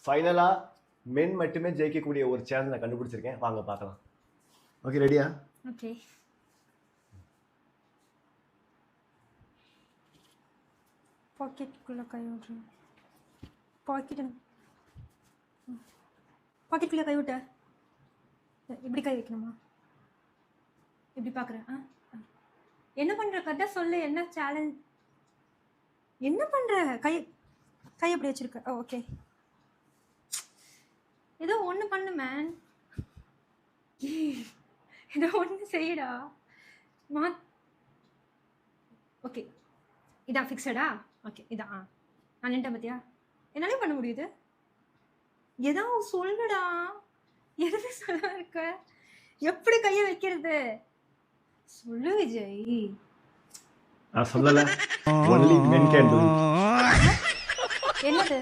ஃபைனலா மென் மட்டுமே ஜெயிக்கக்கூடிய ஒரு சேனல் நான் கண்டுபிடிச்சிருக்கேன். வாங்க பார்க்கலாம். ஓகே, ரெடியா? ஓகே. பாக்கெட்டுக்குள்ள கை விட்றேன். பாக்கெட்டுக்குள்ள கை விட்ட. இப்படி கை வைக்கணுமா? இப்படி பார்க்குறேன். என்ன பண்ணுற? கரெக்டாக சொல்லு. என்ன சேலஞ்ச்? என்ன பண்ணுற? கை எப்படி வச்சிருக்க? ஓகே, ஏதோ ஒன்று பண்ணு மேன். ஏதோ ஒன்று செய்யடா. ஓகே, இதான் ஃபிக்ஸடா? ஓகே, இதான். நான் நின்ட்டேன் பார்த்தியா? என்னாலே பண்ண முடியுது. ஏதாவது சொல்லுடா. எதுக்கு சொல்ல இருக்க? எப்படி கையை வைக்கிறது சொல்லு விஜய். நான் சொல்லல. only men can do it. என்னது?